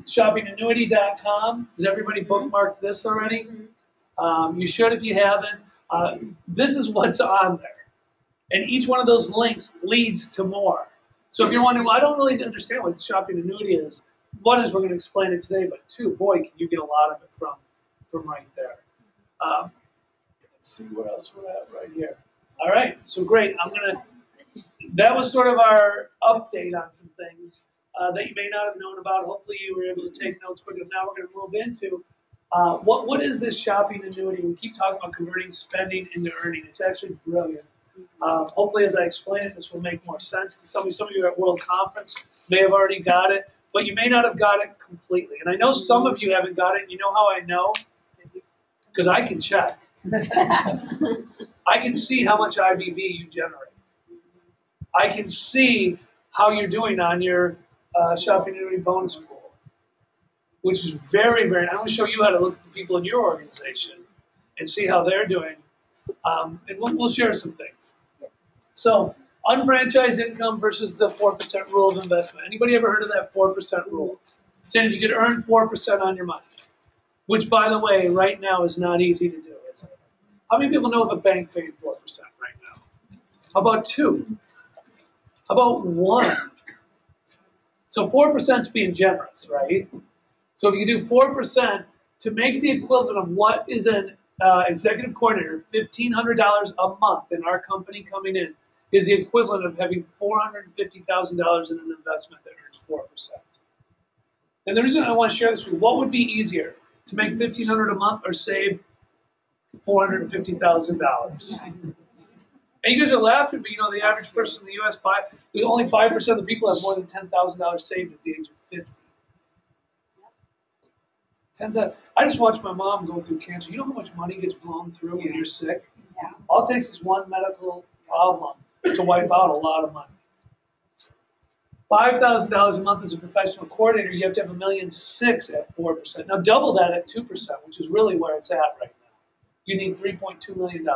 Shoppingannuity.com. Has everybody bookmarked this already? You should if you haven't. This is what's on there. And each one of those links leads to more. So if you're wondering, well, I don't really understand what shopping annuity is, one is we're going to explain it today, but two, boy, can you get a lot of it from right there. Let's see where else we're at right here. All right, so great. That was sort of our update on some things that you may not have known about. Hopefully you were able to take notes quickly. Now we're going to move into what is this shopping annuity? We keep talking about converting spending into earning. It's actually brilliant. Hopefully, as I explain it, this will make more sense. Some of you at World Conference may have already got it, but you may not have got it completely. And I know some of you haven't got it. You know how I know? Because I can check. I can see how much IBV you generate. I can see how you're doing on your shopping annuity bonus pool, which is very, very. I'm going to show you how to look at the people in your organization and see how they're doing. And we'll share some things. So, unfranchised income versus the 4% rule of investment. Anybody ever heard of that 4% rule? Saying you could earn 4% on your money, which, by the way, right now is not easy to do, is it? How many people know of a bank paying 4% right now? How about 2? How about 1? So 4% is being generous, right? So if you do 4% to make the equivalent of what is an executive coordinator, $1,500 a month in our company coming in, is the equivalent of having $450,000 in an investment that earns 4%. And the reason I want to share this with you, what would be easier, to make $1,500 a month or save $450,000? And you guys are laughing, but you know the average person in the U.S., only 5% of the people have more than $10,000 saved at the age of 50. I just watched my mom go through cancer. You know how much money gets blown through when you're sick? Yeah. All it takes is one medical problem to wipe out a lot of money. $5,000 a month as a professional coordinator, you have to have $1.6 million at 4%. Now double that at 2%, which is really where it's at right now. You need $3.2 million.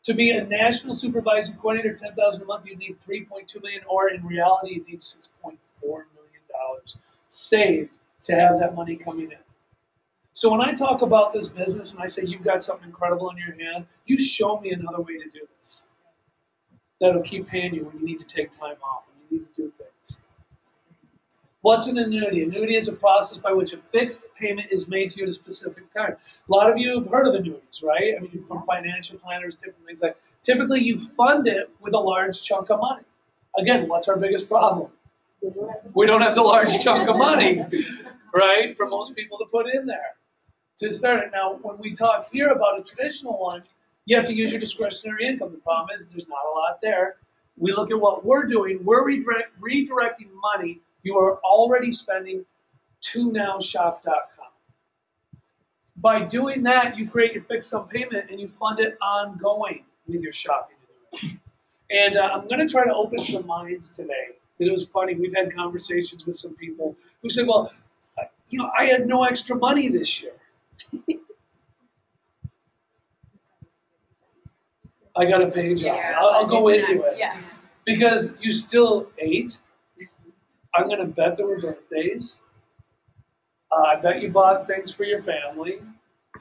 To be a national supervising coordinator, $10,000 a month, you need $3.2 million, or in reality, you need $6.4 million saved to have that money coming in. So when I talk about this business and I say you've got something incredible in your hand, you show me another way to do this that'll keep paying you when you need to take time off, when you need to do things. What's an annuity? Annuity is a process by which a fixed payment is made to you at a specific time. A lot of you have heard of annuities, right? I mean, from financial planners, different things like. Typically, you fund it with a large chunk of money. Again, what's our biggest problem? We don't have the large chunk of money, right, for most people to put in there to start it. Now, when we talk here about a traditional one, you have to use your discretionary income. The problem is there's not a lot there. We look at what we're doing. We're redirecting money you are already spending to nowshop.com. By doing that, you create your fixed sum payment and you fund it ongoing with your shopping. And I'm going to try to open some minds today because it was funny. We've had conversations with some people who said, well, I had no extra money this year. I got a page on it. I'll go into it. Yeah. Because you still ate. I'm going to bet there were birthdays. I bet you bought things for your family.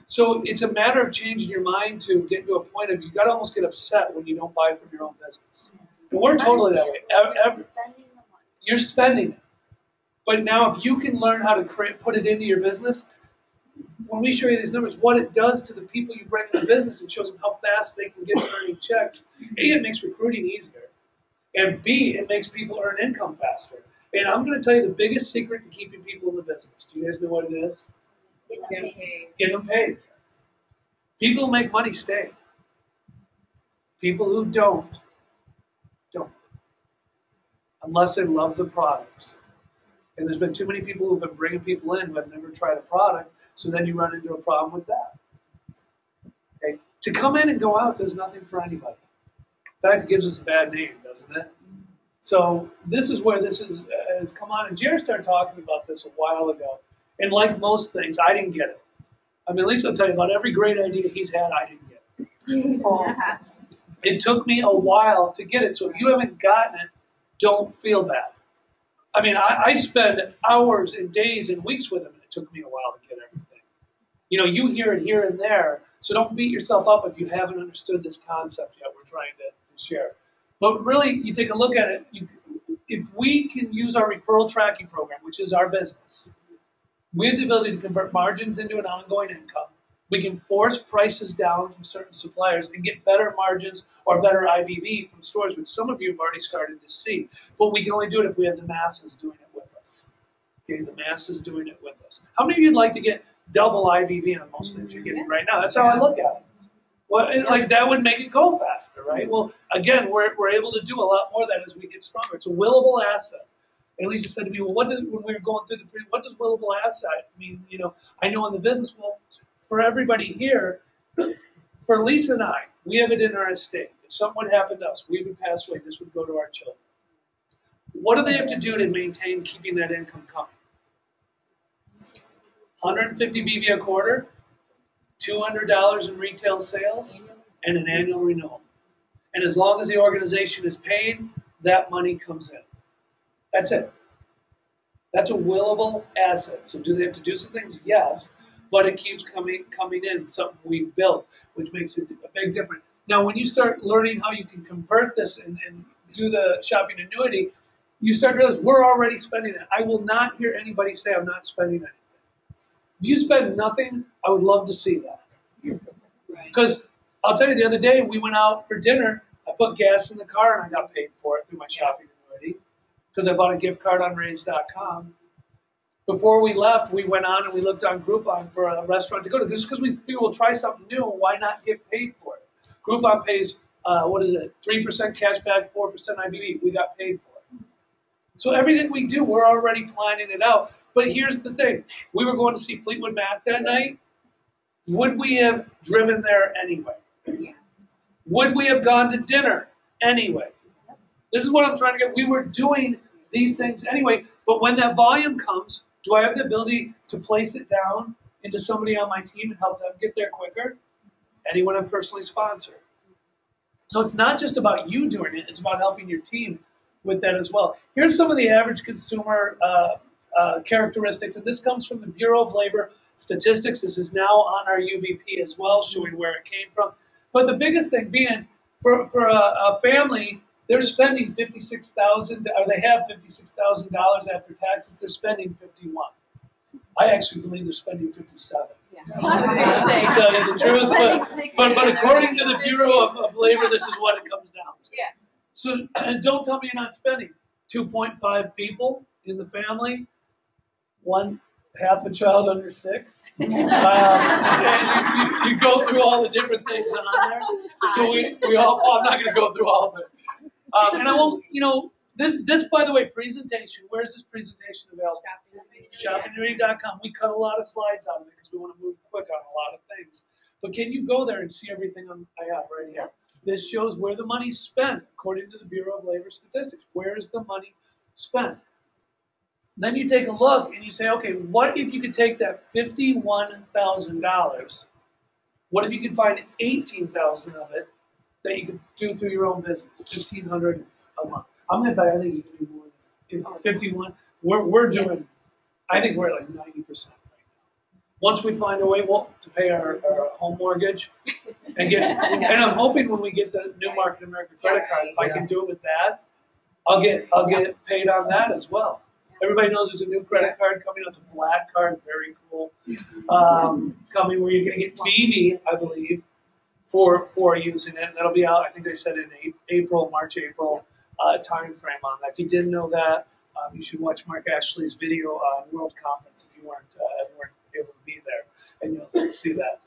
So it's a matter of changing your mind to get to a point of you got to almost get upset when you don't buy from your own business. And we're totally that way. You're spending it. But now if you can learn how to put it into your business, when we show you these numbers, what it does to the people you bring into the business, it shows them how fast they can get to earning checks. A, it makes recruiting easier. And B, it makes people earn income faster. And I'm going to tell you the biggest secret to keeping people in the business. Do you guys know what it is? Get them paid. People who make money stay. People who don't. Unless they love the products. And there's been too many people who've been bringing people in who have never tried a product, so then you run into a problem with that. Okay? To come in and go out does nothing for anybody. In fact, it gives us a bad name, doesn't it? So this is where this has come on. And Jared started talking about this a while ago. And like most things, I didn't get it. I mean, at least I'll tell you about every great idea he's had, I didn't get it. It took me a while to get it. So if you haven't gotten it, don't feel bad. I mean, I spend hours and days and weeks with them, and it took me a while to get everything. You know, you hear it here and there, so don't beat yourself up if you haven't understood this concept yet we're trying to share. But really, you take a look at it, if we can use our referral tracking program, which is our business, we have the ability to convert margins into an ongoing income. We can force prices down from certain suppliers and get better margins or better IBV from stores, which some of you have already started to see. But we can only do it if we have the masses doing it with us. Okay, the masses doing it with us. How many of you would like to get double IBV on most things you're getting right now? That's how I look at it. Well, like that would make it go faster, right? Well, again, we're able to do a lot more of that as we get stronger. It's a willable asset. And Lisa said to me, well, when we were going through what does willable asset mean? You know, I know in the business, well, for everybody here, for Lisa and I, we have it in our estate. If something would happen to us, we would pass away, this would go to our children. What do they have to do to maintain keeping that income coming? 150 BB a quarter, $200 in retail sales, and an annual renewal. And as long as the organization is paying, that money comes in. That's it. That's a willable asset. So do they have to do some things? Yes. But it keeps coming in, something we've built, which makes it a big difference. Now, when you start learning how you can convert this and do the shopping annuity, you start to realize we're already spending it. I will not hear anybody say I'm not spending anything. If you spend nothing, I would love to see that. Because I'll tell you, the other day we went out for dinner. I put gas in the car and I got paid for it through my shopping annuity because I bought a gift card on Raise.com. Before we left, we went on and we looked on Groupon for a restaurant to go to. Just because we figure we'll try something new, why not get paid for it? Groupon pays, 3% cash back, 4% IBV. We got paid for it. So everything we do, we're already planning it out. But here's the thing. We were going to see Fleetwood Mac that night. Would we have driven there anyway? Yeah. Would we have gone to dinner anyway? This is what I'm trying to get. We were doing these things anyway. But when that volume comes, do I have the ability to place it down into somebody on my team and help them get there quicker? Anyone I've personally sponsored. So it's not just about you doing it. It's about helping your team with that as well. Here's some of the average consumer characteristics, and this comes from the Bureau of Labor Statistics. This is now on our UBP as well, showing where it came from. But the biggest thing being, for a family, they're spending $56,000, or they have $56,000 after taxes. They're spending $51,000. I actually believe they're spending $57,000. Yeah. To tell you the truth, but according to the Bureau of Labor, this is what it comes down to. Yeah. So don't tell me you're not spending. 2.5 people in the family, half a child under 6. And you go through all the different things on there. So we all, I'm not going to go through all of it. And I won't, this, by the way, presentation, where's this presentation available? Shoppingannuity.com. We cut a lot of slides out of it because we want to move quick on a lot of things. But can you go there and see everything I have right here? This shows where the money's spent, according to the Bureau of Labor Statistics. Where is the money spent? Then you take a look and you say, okay, what if you could take that $51,000? What if you could find $18,000 of it that you could do through your own business, $1,500 a month? I'm going to tell you, I think you can do more than 51. We're doing, I think we're at like 90% right now. Once we find a way to pay our home mortgage and and I'm hoping when we get the new Market America credit card, if I can do it with that, I'll get paid on that as well. Everybody knows there's a new credit card coming out. It's a black card, very cool. Coming where you're going to get BV, I believe, for using it. And that'll be out, I think they said in March, April time frame on that. If you didn't know that, you should watch Mark Ashley's video on World Conference if you weren't able to be there, and you'll see that.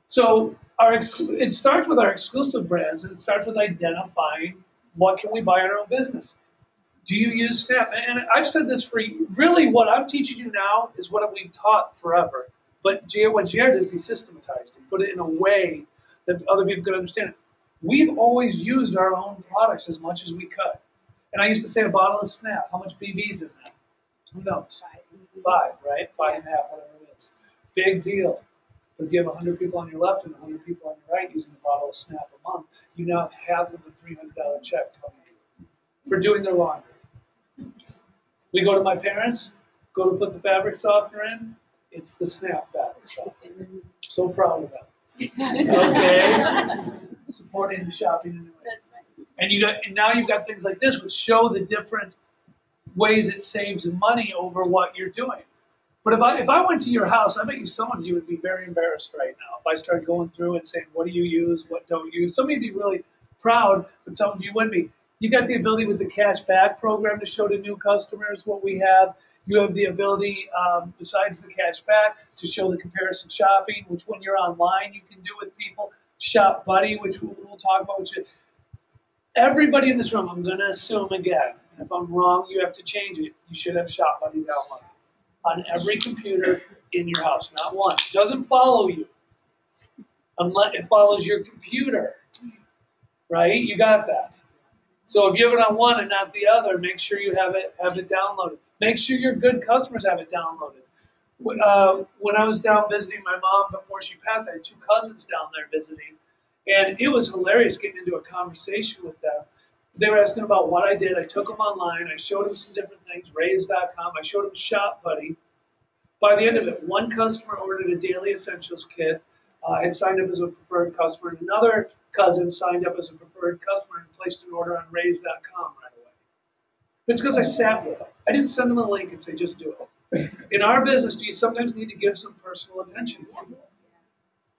So it starts with our exclusive brands, and it starts with identifying what can we buy in our own business. Do you use Snap? And I've said this for really what I'm teaching you now is what we've taught forever. But what JR does, he systematized it, put it in a way that other people could understand it. We've always used our own products as much as we could. And I used to say a bottle of Snap, how much BV's in that? Who knows? 5, right? 5.5, whatever it is. Big deal. But if you have 100 people on your left and 100 people on your right using a bottle of Snap a month, you now have half of the $300 check coming in for doing their laundry. We go to my parents, go to put the fabric softener in. It's the Snap fabric softener. So proud of them. Okay, supporting the shopping anyway. That's right. And now you've got things like this which show the different ways it saves money over what you're doing. But if I went to your house, I bet you some of you would be very embarrassed right now if I started going through and saying, what do you use, what don't you use? Some of you would be really proud, but some of you wouldn't be. You got the ability with the cash back program to show to new customers what we have. You have the ability, besides the cash back, to show the comparison shopping, which when you're online you can do with people. Shop Buddy, which we'll talk about. Everybody in this room, I'm going to assume again, and if I'm wrong, you have to change it. You should have Shop Buddy downloaded on every computer in your house, not one. It doesn't follow you unless it follows your computer, right? You got that. So if you have it on one and not the other, make sure you have it downloaded. Make sure your good customers have it downloaded. When I was down visiting my mom before she passed, I had 2 cousins down there visiting, and it was hilarious getting into a conversation with them. They were asking about what I did. I took them online. I showed them some different things, Raise.com. I showed them Shop Buddy. By the end of it, one customer ordered a daily essentials kit, had signed up as a preferred customer, and another cousin signed up as a preferred customer and placed an order on Raise.com right away. It's because I sat with them. I didn't send them a link and say, just do it. In our business, you sometimes need to give some personal attention.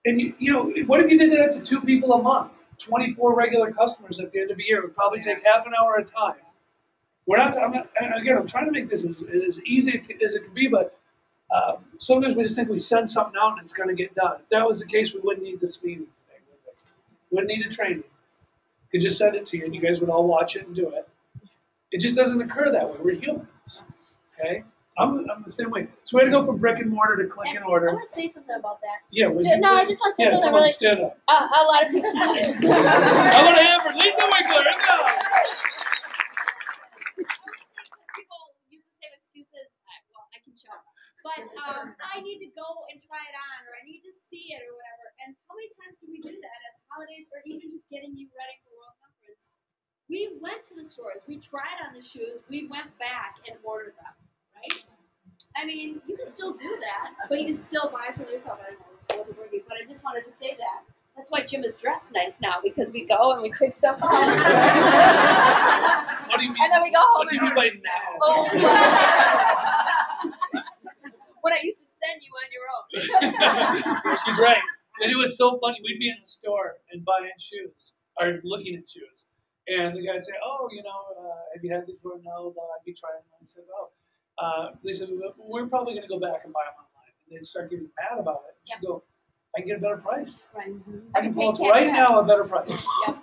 And you know, what if you did that to 2 people a month? 24 regular customers at the end of the year. It would probably take half an hour at a time. I'm trying to make this as easy as it can be, but sometimes we just think we send something out and it's going to get done. If that was the case, we wouldn't need this meeting today, would we? Wouldn't need a training. We could just send it to you and you guys would all watch it and do it. It just doesn't occur that way. We're humans. Okay? I'm the same way. So we had to go from brick and mortar to click and order. I want to say something about that. Yeah. I just want to say something really. Stand up. A lot of people. I want to hear from Lisa Winkler. People use the same excuses. Well, I can show. But I need to go and try it on, or I need to see it, or whatever. And how many times do we do that at the holidays, or even just getting you ready for World Conference? We went to the stores. We tried on the shoes. We went back and ordered them. Right? I mean, you can still do that, but you can still buy for yourself. I don't know, it wasn't working, but I just wanted to say that. That's why Jim is dressed nice now, because we go and we pick stuff up. What do you mean? And then we go home. What do you mean by now? Oh, when I used to send you on your own. She's right. And it was so funny. We'd be in a store and buying shoes, or looking at shoes. And the guy would say, oh, have you had these before? No, I'd be trying them. I said, they said, we're probably going to go back and buy them online. And they'd start getting mad about it. She'd go, I can get a better price. Right. I can pull up right now a better price. Yep.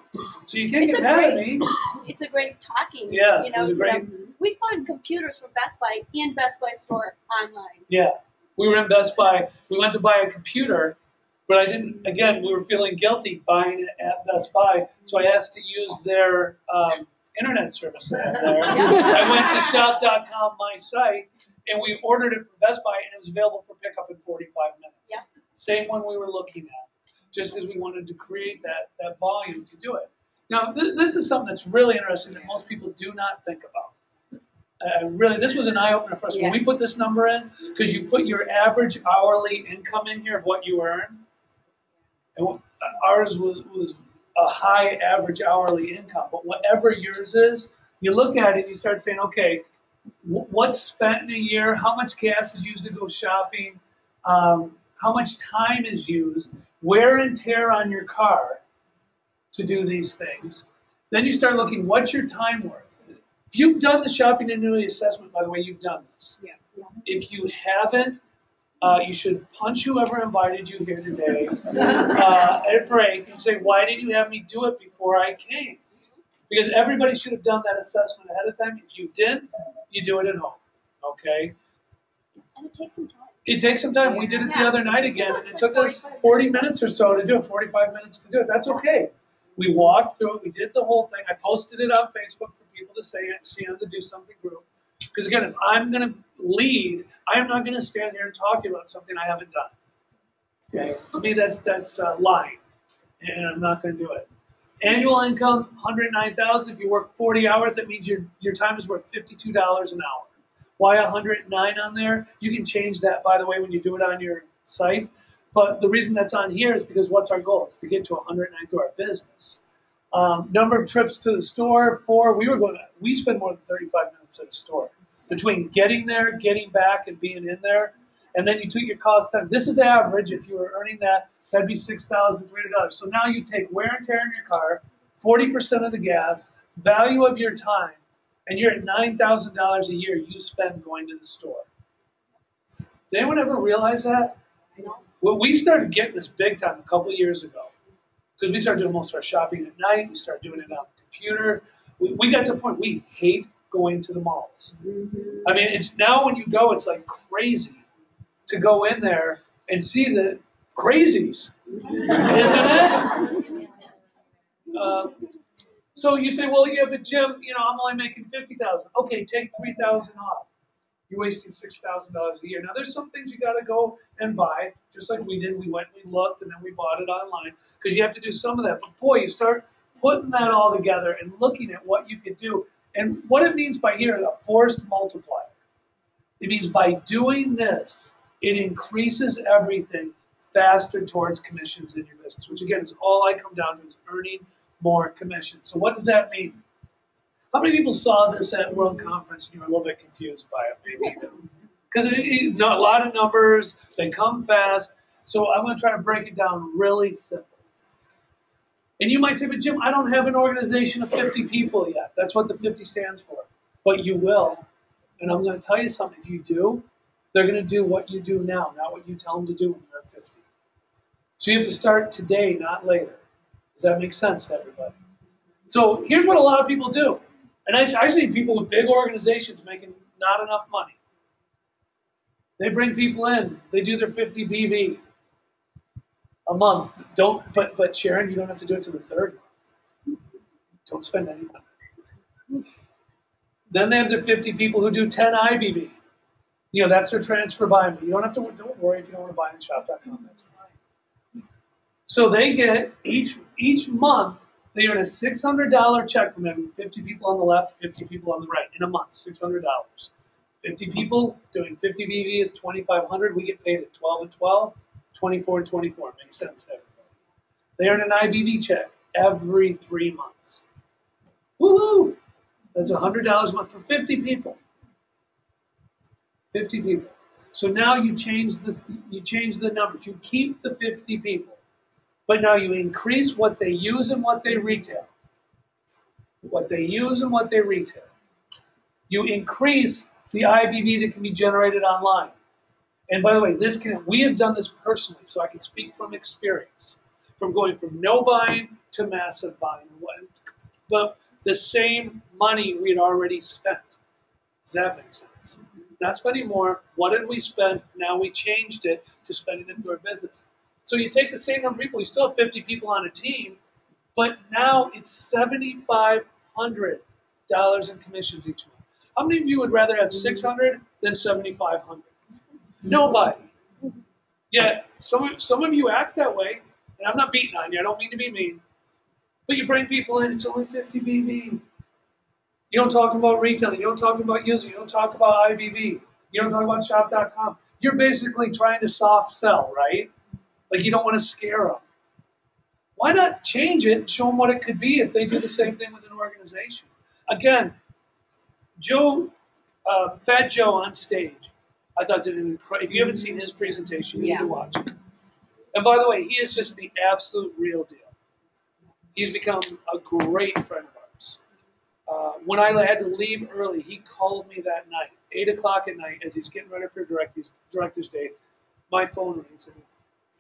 So you can't get mad at me. It's a great talking. Yeah, it was a great. We found computers from Best Buy in Best Buy store online. Yeah. We were in Best Buy. We went to buy a computer, but I didn't, again, we were feeling guilty buying it at Best Buy. So I asked to use their internet service there. I went to shop.com, my site, and we ordered it from Best Buy, and it was available for pickup in 45 minutes. Yep. Same one we were looking at, just because we wanted to create that volume to do it. Now, this is something that's really interesting that most people do not think about. Really, this was an eye-opener for us. Yeah. When we put this number in, because you put your average hourly income in here of what you earn, and ours was a high average hourly income. But whatever yours is, you look at it and you start saying, okay, what's spent in a year? How much gas is used to go shopping? How much time is used? Wear and tear on your car to do these things. Then you start looking, what's your time worth? If you've done the shopping annuity assessment, by the way, you've done this. Yeah. If you haven't, you should punch whoever invited you here today at a break and say, why did you have me do it before I came? Because everybody should have done that assessment ahead of time. If you didn't, you do it at home. Okay? And it takes some time. It takes some time. We did it the other night again, and it took us 40 minutes or so to do it, 45 minutes to do it. That's okay. We walked through it. We did the whole thing. I posted it on Facebook for people to see on the Do Something group. Because, again, if I'm going to lead, I am not going to stand here and talk to you about something I haven't done. Okay? To me, that's lying, and I'm not going to do it. Annual income, $109,000. If you work 40 hours, that means your time is worth $52 an hour. Why 109 on there? You can change that, by the way, when you do it on your site. But the reason that's on here is because what's our goal? It's to get to 109 through our business. Number of trips to the store, 4. We spend more than 35 minutes at a store between getting there, getting back, and being in there. And then you took your cost time. This is average. If you were earning that, that'd be $6,300. So now you take wear and tear in your car, 40% of the gas, value of your time, and you're at $9,000 a year you spend going to the store. Did anyone ever realize that? Well, we started getting this big time a couple of years ago because we started doing most of our shopping at night. We started doing it on the computer. We got to the point we hate going to the malls. I mean, it's now when you go, it's like crazy to go in there and see the crazies, isn't it? So you say, well, yeah, but Jim, I'm only making $50,000. Okay, take $3,000 off. You're wasting $6,000 a year. Now, there's some things you got to go and buy, just like we did. We went, we looked, and then we bought it online because you have to do some of that. But boy, you start putting that all together and looking at what you could do. And what it means by here is a forced multiplier. It means by doing this, it increases everything faster towards commissions in your business, which again is all I come down to is earning more commissions. So what does that mean? How many people saw this at World Conference and you were a little bit confused by it? Maybe because a lot of numbers, they come fast. So I'm going to try to break it down really simple. And you might say, but Jim, I don't have an organization of 50 people yet. That's what the 50 stands for. But you will. And I'm going to tell you something. If you do, they're going to do what you do now, not what you tell them to do when you're at 50. So you have to start today, not later. Does that make sense to everybody? So here's what a lot of people do. And I see people with big organizations making not enough money. They bring people in. They do their 50 BV a month. But Sharon, you don't have to do it to the third month. Don't spend any money. Then they have their 50 people who do 10 IBV. That's their transfer buy. You don't worry if you don't want to buy on shop.com. That's fine. So they get each month. They earn a $600 check from having 50 people on the left, 50 people on the right in a month, $600. 50 people doing 50 BV is $2,500. We get paid at 12 and 12, 24 and 24. Makes sense to everybody. They earn an IBV check every 3 months. Woohoo! That's $100 a month for 50 people. 50 people. So now you change the numbers. You keep the 50 people. But now you increase what they use and what they retail. What they use and what they retail. You increase the IBV that can be generated online. And by the way, we have done this personally, so I can speak from experience. From going from no buying to massive buying. But the same money we had already spent. Does that make sense? Not spending more. What did we spend? Now we changed it to spending it through our business. So you take the same number of people, you still have 50 people on a team, but now it's $7,500 in commissions each month. How many of you would rather have $600 than $7,500? Nobody. Yeah, some of you act that way, and I'm not beating on you, I don't mean to be mean, but you bring people in, it's only 50 BV. You don't talk about retailing, you don't talk about using, you don't talk about IBV, you don't talk about shop.com. You're basically trying to soft sell, right? Like you don't want to scare them. Why not change it and show them what it could be if they do the same thing with an organization? Again, Fat Joe on stage, I thought did an incredible. If you haven't seen his presentation, you need to watch it. And by the way, he is just the absolute real deal. He's become a great friend of ours. When I had to leave early, he called me that night, 8 o'clock at night, as he's getting ready for Director's Day. My phone rings and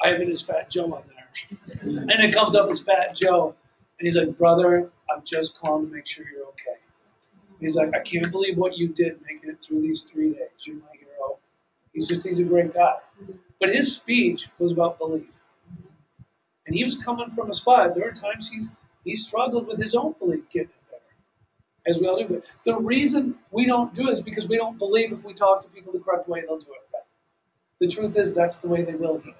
I have it as Fat Joe on there. And it comes up as Fat Joe. And he's like, brother, I'm just calling to make sure you're okay. He's like, I can't believe what you did making it through these 3 days. You're my hero. He's a great guy. But his speech was about belief. And he was coming from a spot. There are times he struggled with his own belief getting it better. As we all do. But the reason we don't do it is because we don't believe if we talk to people the correct way, they'll do it better. The truth is that's the way they will do it.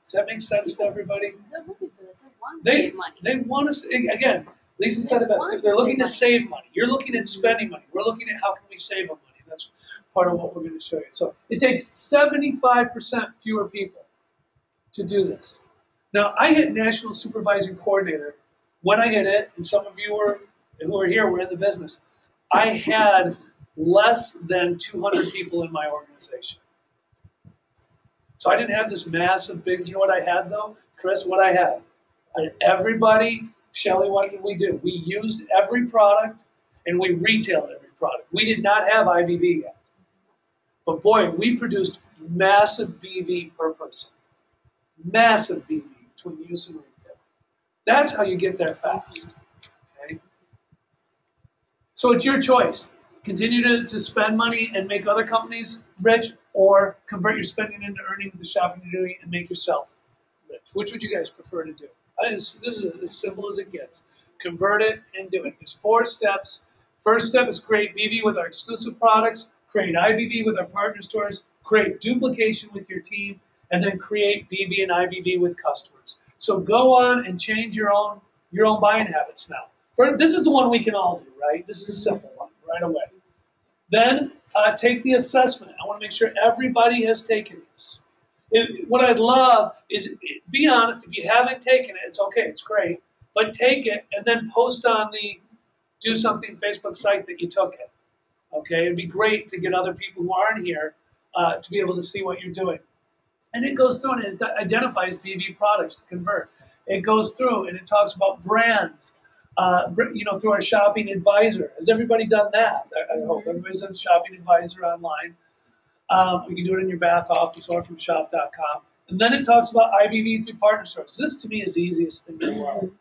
Does that make sense to everybody? They're looking for this. They want to save money. They want to, again, Lisa said it best. They're looking to save money. You're looking at spending money. We're looking at how can we save them money. That's part of what we're going to show you. So it takes 75% fewer people to do this. Now, I hit National Supervising Coordinator. When I hit it, and some of you who are here were in the business, I had less than 200 people in my organization. So I didn't have this massive big, you know what I had though? Chris, what I had? Everybody, Shelly, what did we do? We used every product and we retailed every product. We did not have IBV yet. But boy, we produced massive BV per person. Massive BV between use and retail. That's how you get there fast. Okay? So it's your choice. Continue to spend money and make other companies rich, or convert your spending into earning with the shopping you're doing and make yourself rich. Which would you guys prefer to do? This is as simple as it gets. Convert it and do it. There's 4 steps. First step is create BV with our exclusive products, create IBV with our partner stores, create duplication with your team, and then create BV and IBV with customers. So go on and change your own buying habits now. This is the one we can all do, right? This is a simple one right away. Then take the assessment. I want to make sure everybody has taken this. What I'd love is, be honest, if you haven't taken it, it's okay, it's great, but take it and then post on the Do Something Facebook site that you took it. Okay, it'd be great to get other people who aren't here to be able to see what you're doing. And it goes through and it identifies BV products to convert. It goes through and it talks about brands. Through our shopping advisor. Has everybody done that? I hope everybody's done shopping advisor online. You can do it in your back office or from shop.com. And then it talks about IBV through partner stores. This to me is the easiest thing in the world.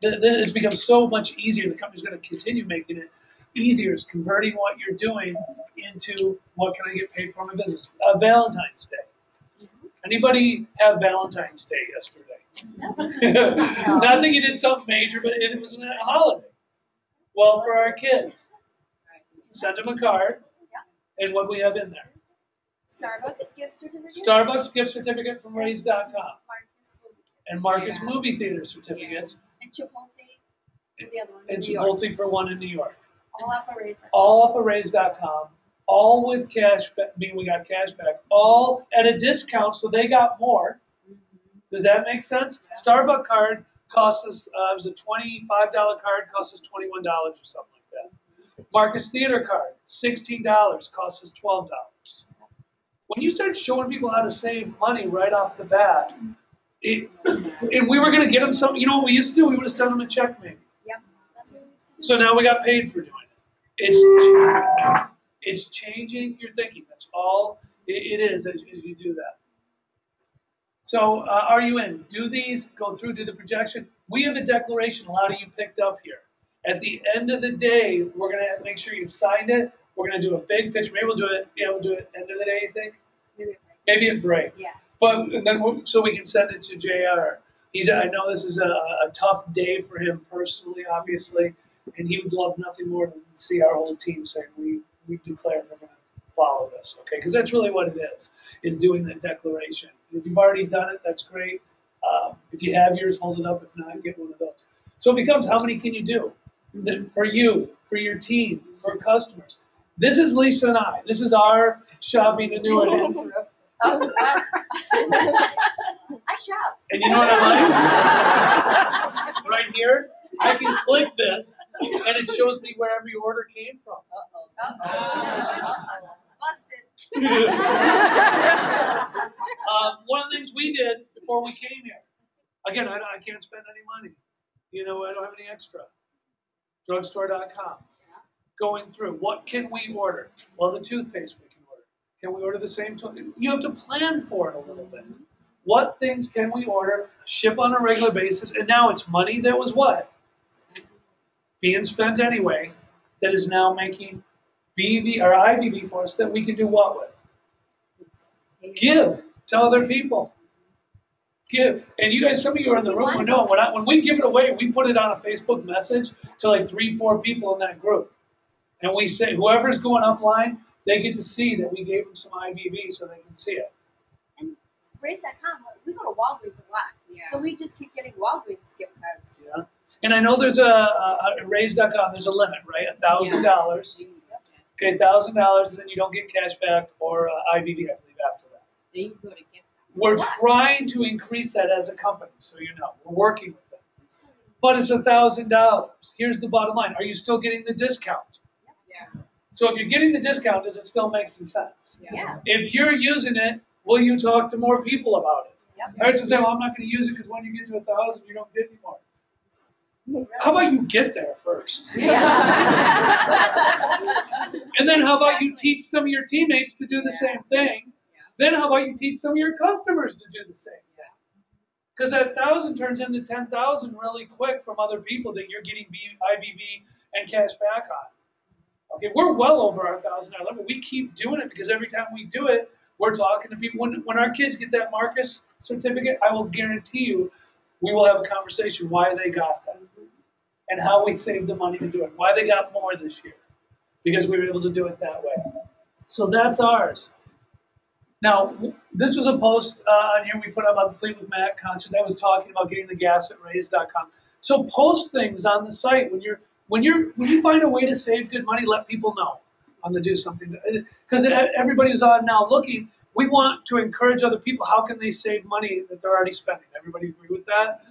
It's become so much easier. The company's going to continue making it easier. Is converting what you're doing into what can I get paid for my business. Valentine's Day. Anybody have Valentine's Day yesterday? No. Not that you did something major, but it was a holiday. Well, for our kids, send them a card, and what do we have in there? Starbucks gift certificate. Starbucks gift certificate from Raise.com. And Marcus movie theater certificates. And Chipotle. The other one. And Chipotle for one in New York. All off of Raise.com. All off of Raise.com. All with cash back, meaning we got cash back. All at a discount, so they got more. Does that make sense? Starbucks card costs us, it was a $25 card, costs us $21 or something like that. Marcus Theater card, $16, costs us $12. When you start showing people how to save money right off the bat, and we were going to get them something, you know what we used to do? We would have sent them a check maybe. Yeah, that's what we used to do. So now we got paid for doing it. It's changing your thinking. That's all it is as you do that. So are you in? Do these, go through, do the projection. We have a declaration a lot of you picked up here. At the end of the day, we're going to make sure you've signed it. We're going to do a big picture. Maybe we'll do it end of the day, you think? Maybe at break. Yeah. But then so we can send it to JR. I know this is a tough day for him personally, obviously, and he would love nothing more than to see our whole team saying we declare we're going to follow this, okay? Because that's really what it is doing that declaration. If you've already done it, that's great. If you have yours, hold it up. If not, get one of those. So it becomes, how many can you do? For you, for your team, for customers. This is Lisa and I. This is our shopping annuity. I shop. And you know what I like? Right here, I can click this, and it shows me where every order came from. Busted. One of the things we did before we came here, again, I can't spend any money. I don't have any extra. Drugstore.com. Going through, what can we order? Well, the toothpaste we can order. Can we order the same toothpaste? You have to plan for it a little bit. What things can we order, ship on a regular basis, and now it's money that was what? Being spent anyway, that is now making BV or IBV for us that we can do what with? Give to other people. Give. And you guys, some of you are in the room who know when we give it away, we put it on a Facebook message to like 3-4 people in that group. And we say, whoever's going upline, they get to see that we gave them some IBV so they can see it. And Race.com, we go to Walgreens a lot. Yeah. So we just keep getting Walgreens gift cards. Yeah. And I know there's a Raise.com, there's a limit, right? $1,000. Okay, $1,000, and then you don't get cash back or IBV, I believe, after that. Then you go to gift cards. We're trying to increase that as a company, so you know. We're working with them. But it's $1,000. Here's the bottom line. Are you still getting the discount? Yeah. So if you're getting the discount, does it still make some sense? Yeah. If you're using it, will you talk to more people about it? Yep. All right, so say, well, I'm not going to use it because when you get to 1,000, you don't get any more. How about you get there first? Yeah. And then how about you teach some of your teammates to do the same thing? Then how about you teach some of your customers to do the same thing? Because that 1,000 turns into 10,000 really quick from other people that you're getting IBV and cash back on. Okay, we're well over our $1,000 limit. We keep doing it because every time we do it, we're talking to people. When our kids get that Marcus certificate, I will guarantee you we will have a conversation why they got that and how we saved the money to do it, why they got more this year, because we were able to do it that way. So that's ours. Now, this was a post on here we put up about the Fleetwood Mac concert that was talking about getting the gas at raise.com. So post things on the site when you find a way to save good money, let people know on the do something. Because everybody who's on now looking, we want to encourage other people. How can they save money that they're already spending? Everybody agree with that?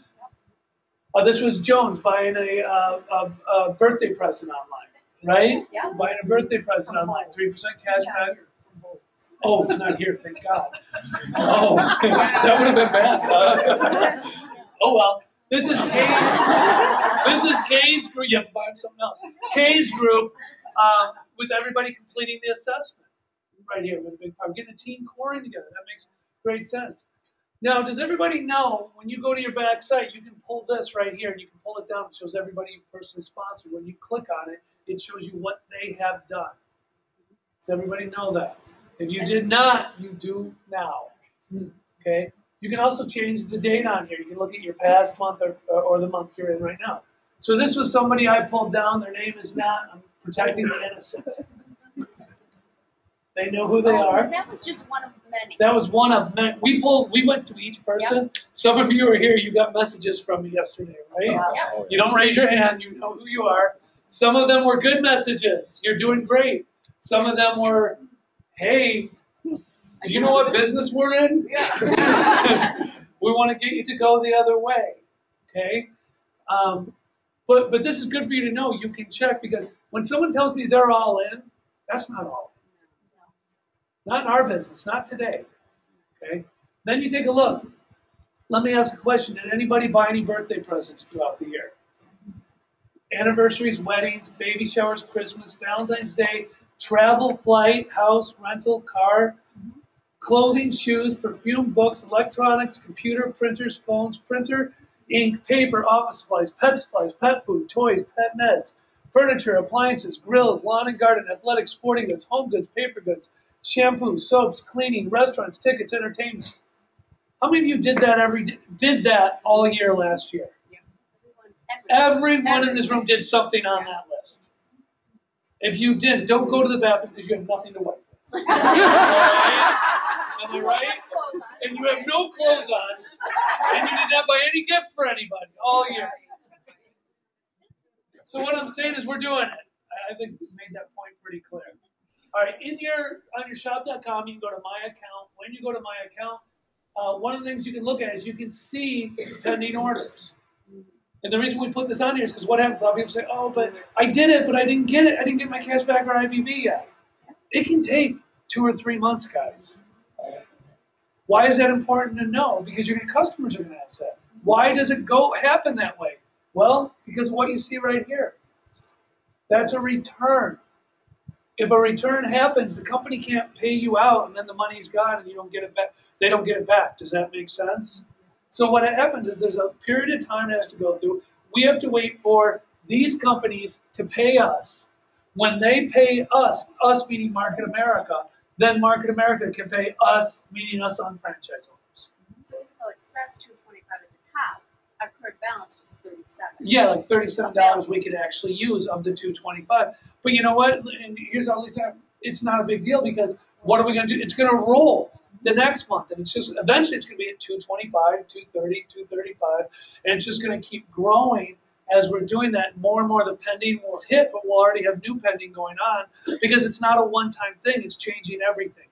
This was Jones buying a birthday present online, right? Yeah. Buying a birthday present online, 3% cash back. Oh, it's not here, thank God. Oh, that would have been bad. Oh well. This is Kay's group. You have to buy him something else. Kay's group with everybody completing the assessment right here with a big part. Getting a team coring together. That makes great sense. Now, does everybody know when you go to your back site, you can pull this right here and you can pull it down. It shows everybody you personally sponsored. When you click on it, it shows you what they have done. Does everybody know that? If you did not, you do now. Okay? You can also change the date on here. You can look at your past month or the month you're in right now. So this was somebody I pulled down. Their name is not. I'm protecting the innocent. They know who they are. That was just one of many. That was one of many. We went to each person. Yep. Some of you were here. You got messages from me yesterday, right? Yep. You don't raise your hand. You know who you are. Some of them were good messages. You're doing great. Some of them were, hey, do you know what business we're in? Yeah. We want to get you to go the other way, okay? But this is good for you to know. You can check because when someone tells me they're all in, that's not all in. Not in our business, not today, okay? Then you take a look. Let me ask a question. Did anybody buy any birthday presents throughout the year? Anniversaries, weddings, baby showers, Christmas, Valentine's Day, travel, flight, house, rental, car, clothing, shoes, perfume, books, electronics, computer, printers, phones, printer, ink, paper, office supplies, pet food, toys, pet meds, furniture, appliances, grills, lawn and garden, athletic, sporting goods, home goods, paper goods, shampoo, soaps, cleaning, restaurants, tickets, entertainment. How many of you did that all year last year? Everyone in this room did something on that list. If you didn't, don't go to the bathroom because you have nothing to wipe with. Am I right? And you have no clothes on, and you did not buy any gifts for anybody all year. So what I'm saying is we're doing it. I think we made that point pretty clear. All right, on your shop.com, you can go to My Account. When you go to My Account, one of the things you can look at is you can see pending orders. And the reason we put this on here is because what happens? A lot of people say, oh, but I did it, but I didn't get it. I didn't get my cash back or IBV yet. It can take 2 or 3 months, guys. Why is that important to know? Because your customers are going to ask that. Why does it happen that way? Well, because of what you see right here. That's a return. If a return happens, the company can't pay you out, and then the money's gone, and you don't get it back. They don't get it back. Does that make sense? So what happens is there's a period of time it has to go through. We have to wait for these companies to pay us. When they pay us meaning Market America, then Market America can pay us, meaning us UnFranchise owners. So even though it says $225 at the top, our current balance was $37. Yeah, like $37 we could actually use of the $225. But you know what? And here's how Lisa, it's not a big deal because what are we going to do? It's going to roll the next month, and it's just eventually it's going to be at $225, $230, $235, and it's just going to keep growing as we're doing that, more and more the pending will hit, but we'll already have new pending going on because it's not a one-time thing. It's changing everything.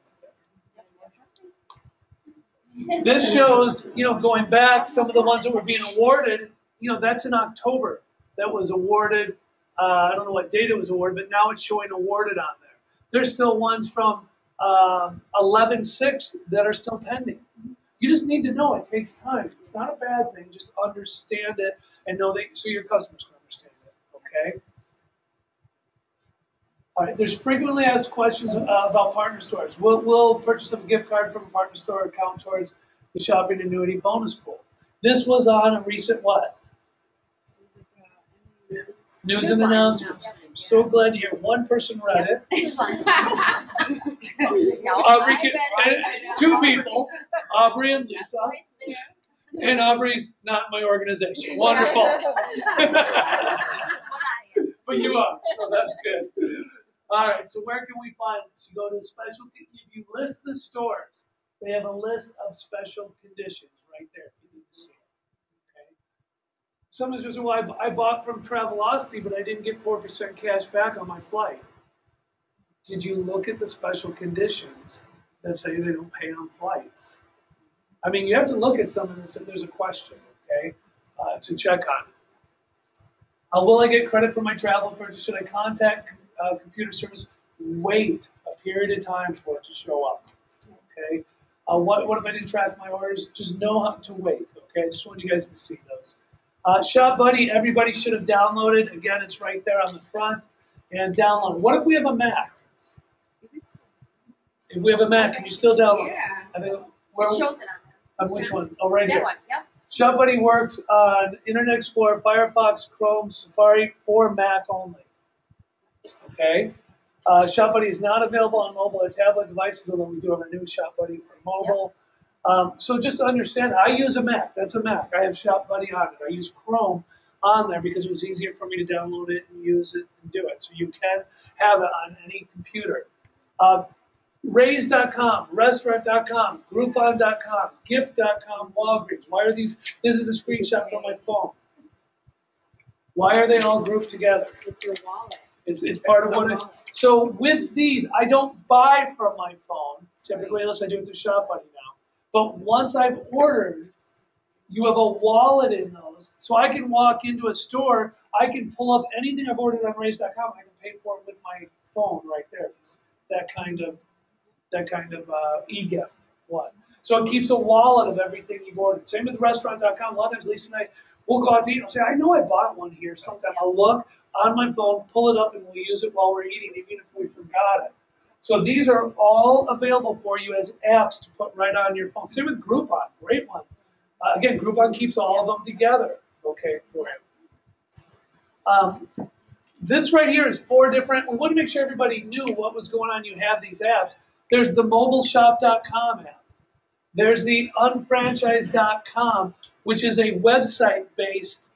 This shows, going back, some of the ones that were being awarded, that's in October. That was awarded. I don't know what date it was awarded, but now it's showing awarded on there. There's still ones from 11/6 that are still pending. You just need to know it takes time. It's not a bad thing. Just understand it and know that so your customers can understand it. Okay. All right. There's frequently asked questions about partner stores. Will purchase of a gift card from a partner store account towards the shopping annuity bonus pool? This was on a recent what? News and announcements. I'm so glad to hear one person read it. Aubrey, two people, Aubrey and Lisa. And Aubrey's not my organization. Wonderful. But you are, so that's good. All right, so where can we find this? You go to the special, if you list the stores, they have a list of special conditions right there if you need to see it. Okay. Somebody's going to say, well, I bought from Travelocity, but I didn't get 4% cash back on my flight. Did you look at the special conditions that say they don't pay on flights? I mean, you have to look at something that says there's a question, okay, to check on. Will I get credit for my travel purchase? Should I contact computer service? Wait a period of time for it to show up, okay? What if I didn't track my orders? Just know how to wait, okay? I just want you guys to see those. Shop Buddy, everybody should have downloaded. Again, it's right there on the front. And download. What if we have a Mac? If we have a Mac, can you still download? Yeah. I mean, It shows it on there. on which one? Oh, right That here. one, yep. Shop Buddy works on Internet Explorer, Firefox, Chrome, Safari for Mac only. Okay. Shop Buddy is not available on mobile or tablet devices, although we do have a new Shop Buddy for mobile. So just to understand, I use a Mac. That's a Mac. I have Shop Buddy on it. I use Chrome on there because it was easier for me to download it and use it and do it. So you can have it on any computer. Raise.com, restaurant.com, Groupon.com, gift.com, Walgreens. Why are these? This is a screenshot from my phone. Why are they all grouped together? It's your wallet. It's part of what it. So with these, I don't buy from my phone typically, unless I do it through Shop Buddy now. But once I've ordered, you have a wallet in those, so I can walk into a store. I can pull up anything I've ordered on Raise.com. I can pay for it with my phone right there. It's that kind of e-gift one. So it keeps a wallet of everything you've ordered. Same with restaurant.com. A lot of times Lisa and I will go out to eat and say, I know I bought one here sometime. I'll look on my phone, pull it up, and we'll use it while we're eating, even if we forgot it. So these are all available for you as apps to put right on your phone. Same with Groupon. Great one. Again, Groupon keeps all of them together, okay, for you. This right here is 4 different. We want to make sure everybody knew what was going on. You have these apps. There's the mobileshop.com app. There's the UnFranchise.com, which is a website-based,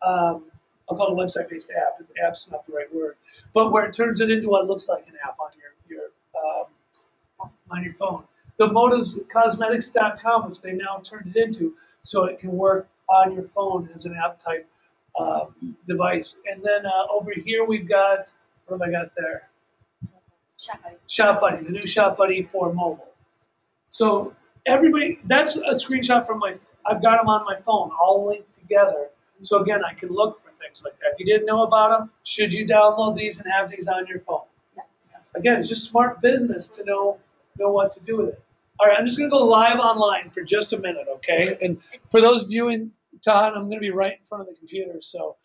I'll call it a website-based app. App's not the right word, but where it turns it into what looks like an app on your phone. The motivescosmetics.com, which they now turned it into, so it can work on your phone as an app type device. And then over here we've got, what have I got there? Shop Buddy, the new Shop Buddy for mobile. So everybody, that's a screenshot from I've got them on my phone, all linked together. So again, I can look for things like that. If you didn't know about them, should you download these and have these on your phone? Again, it's just smart business to know what to do with it. All right, I'm just going to go live online for just a minute, okay? And for those viewing, Todd, I'm going to be right in front of the computer. So,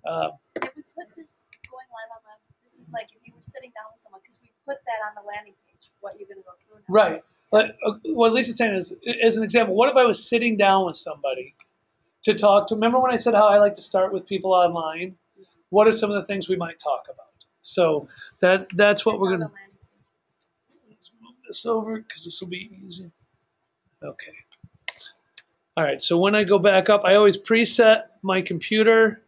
If we put this going live online, this is like if you were sitting down with someone, because we put that on the landing page, what you're going to go through now. Right. But what Lisa's saying is, as an example, what if I was sitting down with somebody to talk to? Remember when I said how I like to start with people online? What are some of the things we might talk about? So that's what we're going to. Let's move this over because this will be easy. Okay. All right. So when I go back up, I always preset my computer.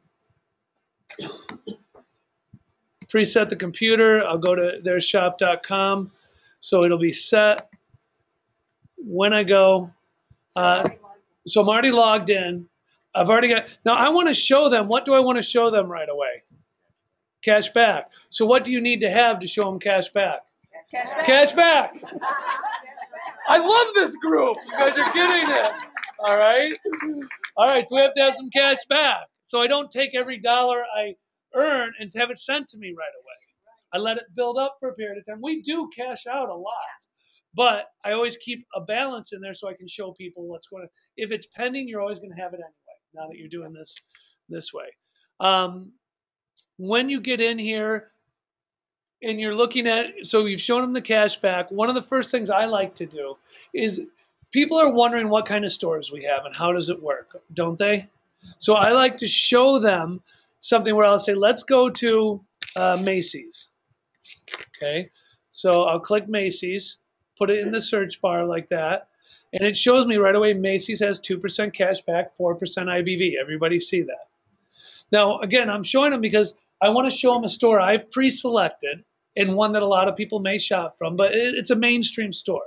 Preset the computer. I'll go to their shop.com. So it'll be set. When I go, so I'm already logged in. I've already got, now I want to show them, what do I want to show them right away? Cash back. So what do you need to have to show them cash back? Cash back. I love this group. You guys are getting it. All right. All right. So we have to have some cash back. So I don't take every dollar I earn and have it sent to me right away. I let it build up for a period of time. We do cash out a lot, but I always keep a balance in there so I can show people what's going to. If it's pending, you're always going to have it anyway. Now that you're doing this way, when you get in here and you're looking at, so you've shown them the cash back. One of the first things I like to do is, people are wondering what kind of stores we have and how does it work, don't they? So I like to show them something where I'll say, let's go to Macy's. Okay, so I'll click Macy's, put it in the search bar like that, and it shows me right away Macy's has 2% cash back, 4% IBV. Everybody see that? Now, again, I'm showing them because I want to show them a store I've pre-selected and one that a lot of people may shop from, but it's a mainstream store.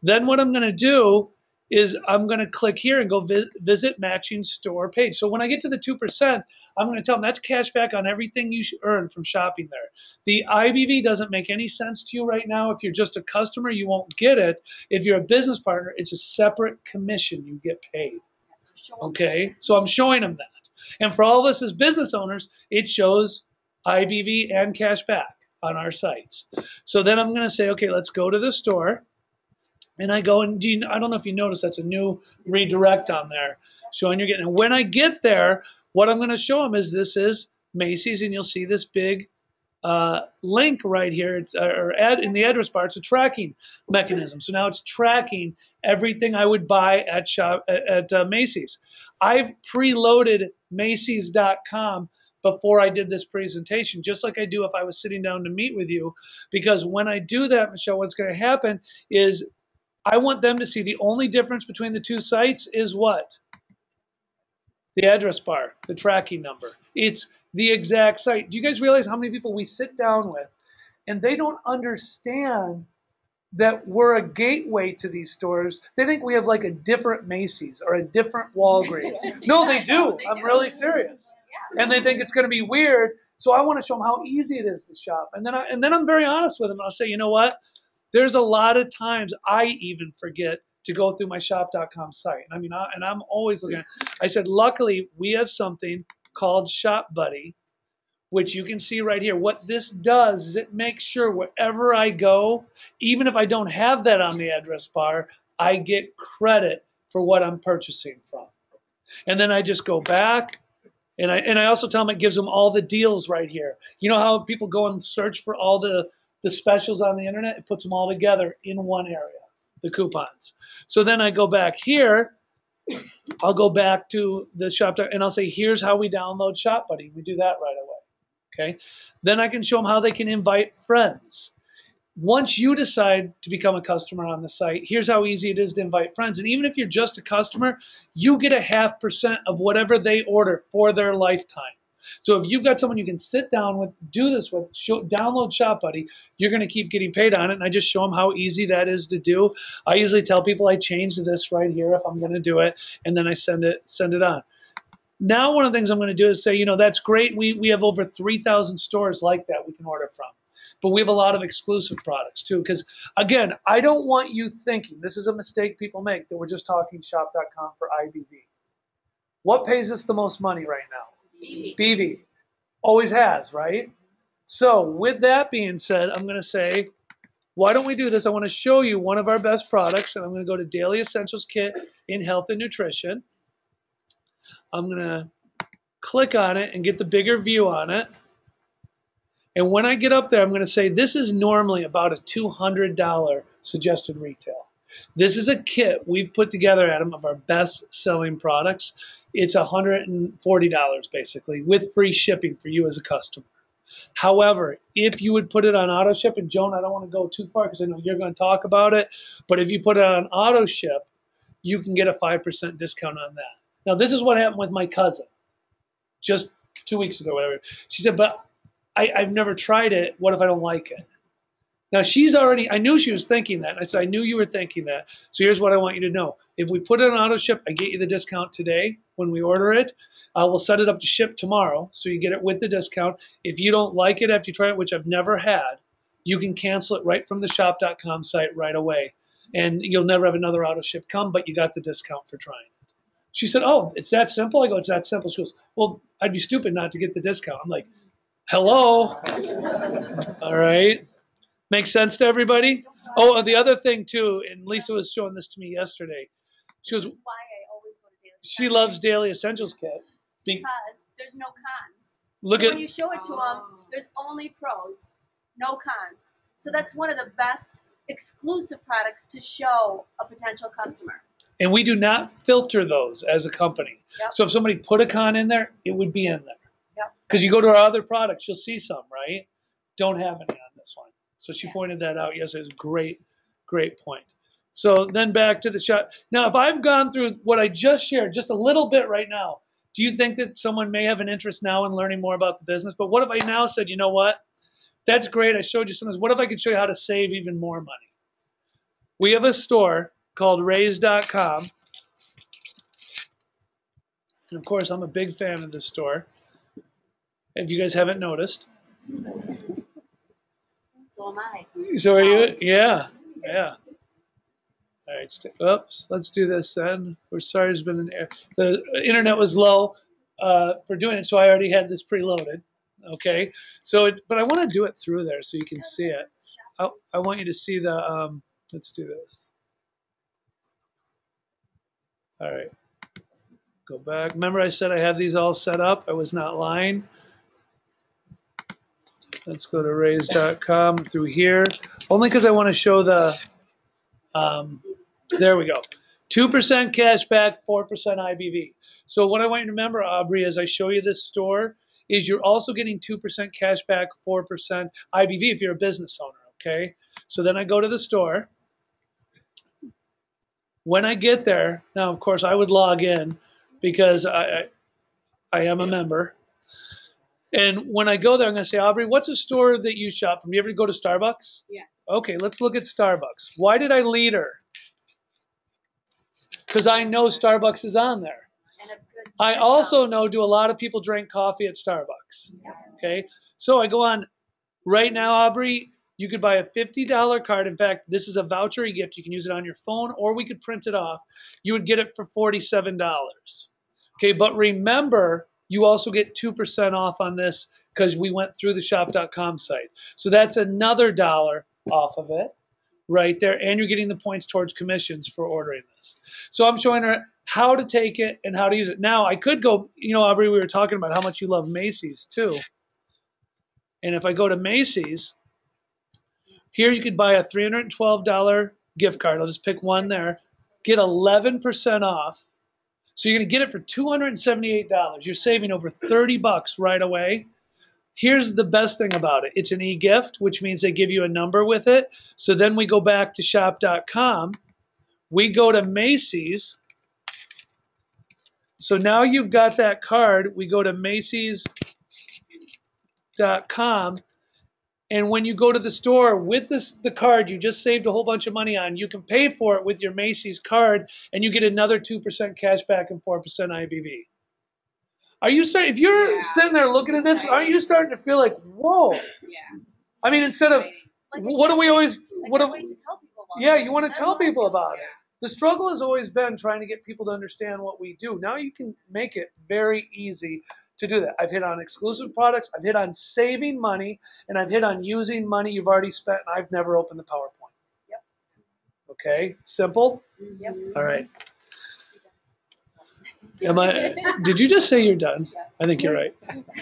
Then what I'm going to do is I'm going to click here and go visit matching store page. So when I get to the 2%, I'm going to tell them that's cash back on everything you earn from shopping there. The IBV doesn't make any sense to you right now. If you're just a customer, you won't get it. If you're a business partner, it's a separate commission you get paid. Okay, so I'm showing them that. And for all of us as business owners, it shows IBV and cash back on our sites. So then I'm going to say, okay, let's go to the store. And I go and I don't know if you notice that's a new redirect on there showing you're getting. And when I get there, what I'm going to show them is this is Macy's, and you'll see this big link right here. It's in the address bar. It's a tracking mechanism. So now it's tracking everything I would buy at Macy's. I've preloaded Macy's.com before I did this presentation, just like I do if I was sitting down to meet with you, because when I do that, Michelle, what's going to happen is I want them to see the only difference between the two sites is what? The address bar, the tracking number. It's the exact site. Do you guys realize how many people we sit down with and they don't understand that we're a gateway to these stores? They think we have like a different Macy's or a different Walgreens. No, they do. I'm really serious. And they think it's going to be weird. So I want to show them how easy it is to shop. And then I'm very honest with them. I'll say, you know what? There's a lot of times I even forget to go through my shop.com site. I mean, and I'm always looking at it. I said, luckily, we have something called Shop Buddy, which you can see right here. What this does is it makes sure wherever I go, even if I don't have that on the address bar, I get credit for what I'm purchasing from. And then I just go back, and I also tell them it gives them all the deals right here. You know how people go and search for all the specials on the internet? It puts them all together in one area, the coupons. So then I go back here. I'll go back to the shop and I'll say, here's how we download Shop Buddy. We do that right away. Okay. Then I can show them how they can invite friends. Once you decide to become a customer on the site, here's how easy it is to invite friends. And even if you're just a customer, you get 0.5% of whatever they order for their lifetime. So if you've got someone you can sit down with, do this with, download Shop Buddy, you're going to keep getting paid on it. And I just show them how easy that is to do. I usually tell people I change this right here if I'm going to do it, and then I send it on. Now one of the things I'm going to do is say, you know, that's great. We have over 3,000 stores like that we can order from. But we have a lot of exclusive products too. Because again, I don't want you thinking, this is a mistake people make, that we're just talking shop.com for IBV. What pays us the most money right now? BV. Always has, right? So with that being said, I'm going to say, why don't we do this? I want to show you one of our best products, and I'm going to go to Daily Essentials Kit in Health and Nutrition. I'm going to click on it and get the bigger view on it. And when I get up there, I'm going to say this is normally about a $200 suggested retail. This is a kit we've put together, Adam, of our best-selling products. It's $140 basically with free shipping for you as a customer. However, if you would put it on auto ship, and Joan, I don't want to go too far because I know you're going to talk about it, but if you put it on auto ship, you can get a 5% discount on that. Now, this is what happened with my cousin just 2 weeks ago, whatever. She said, but I've never tried it. What if I don't like it? Now she's already, I knew she was thinking that. And I said, I knew you were thinking that. So here's what I want you to know. If we put it on auto ship, I get you the discount today when we order it. We'll set it up to ship tomorrow. So you get it with the discount. If you don't like it after you try it, which I've never had, you can cancel it right from the shop.com site right away. And you'll never have another auto ship come, but you got the discount for trying it. She said, oh, it's that simple? I go, it's that simple. She goes, well, I'd be stupid not to get the discount. I'm like, hello. All right. Makes sense to everybody? Oh, and the other thing too, and Lisa was showing this to me yesterday. She goes, This is why I always go to Daily she Essentials. loves Daily Essentials Kit. Because there's no cons. Look So at when you show it to them, there's only pros, no cons. So that's one of the best exclusive products to show a potential customer. and we do not filter those as a company. Yep. So if somebody put a con in there, it would be in there. Yep. Because you go to our other products, you'll see some, right? Don't have any on this one. So she pointed that out. Yes, it's great, great point. So then back to the shot. Now, if I've gone through what I just shared, just a little bit right now, do you think that someone may have an interest now in learning more about the business? But what if I now said, you know what? That's great. I showed you some of this. What if I could show you how to save even more money? We have a store called raise.com. And of course, I'm a big fan of this store. If you guys haven't noticed. So am I. So are you? Yeah. Yeah. All right. Oops. Let's do this then. We're sorry. There's been the internet was low for doing it, so I already had this preloaded. Okay. So, but I want to do it through there so you can see it. I want you to see the. Let's do this. All right. Go back. Remember, I said I have these all set up. I was not lying. Let's go to raise.com through here. Only because I want to show the. There we go. 2% cash back, 4% IBV. So what I want you to remember, Aubrey, as I show you this store, is you're also getting 2% cash back, 4% IBV if you're a business owner, okay? So then I go to the store. When I get there, now, of course, I would log in because I am a member. And when I go there, I'm going to say, Aubrey, what's a store that you shop from? You ever go to Starbucks? Yeah. Okay, let's look at Starbucks. Why did I lead her? Because I know Starbucks is on there. And a good I discount. also know do a lot of people drink coffee at Starbucks. Okay, so I go on right now, Aubrey. You could buy a $50 card. In fact, this is a voucher gift. You can use it on your phone, or we could print it off. You would get it for $47. Okay, but remember, you also get 2% off on this because we went through the shop.com site. So that's another $1 off of it. Right there, and you're getting the points towards commissions for ordering this. So I'm showing her how to take it and how to use it. Now, I could go, you know, Aubrey, we were talking about how much you love Macy's too. And if I go to Macy's, here you could buy a $312 gift card. I'll just pick one there. Get 11% off. So you're going to get it for $278. You're saving over $30 right away. Here's the best thing about it. It's an e-gift, which means they give you a number with it. So then we go back to shop.com. We go to Macy's. So now you've got that card. We go to Macy's.com. And when you go to the store with the card you just saved a whole bunch of money on, you can pay for it with your Macy's card, and you get another 2% cash back and 4% IBV. Are you starting? If you're sitting there looking at this, aren't you starting to feel like, whoa? Yeah. I mean, instead of what do we always? What do, wait to tell people about yeah, this. you want to tell people about it. Yeah. The struggle has always been trying to get people to understand what we do. Now you can make it very easy to do that. I've hit on exclusive products. I've hit on saving money, and I've hit on using money you've already spent. And I've never opened the PowerPoint. Yep. Okay, simple. Yep. All right. Did you just say you're done? I think you're right.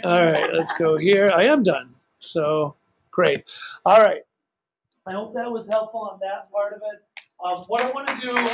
All right, let's go here. I am done. So, great. All right. I hope that was helpful on that part of it. What I want to do is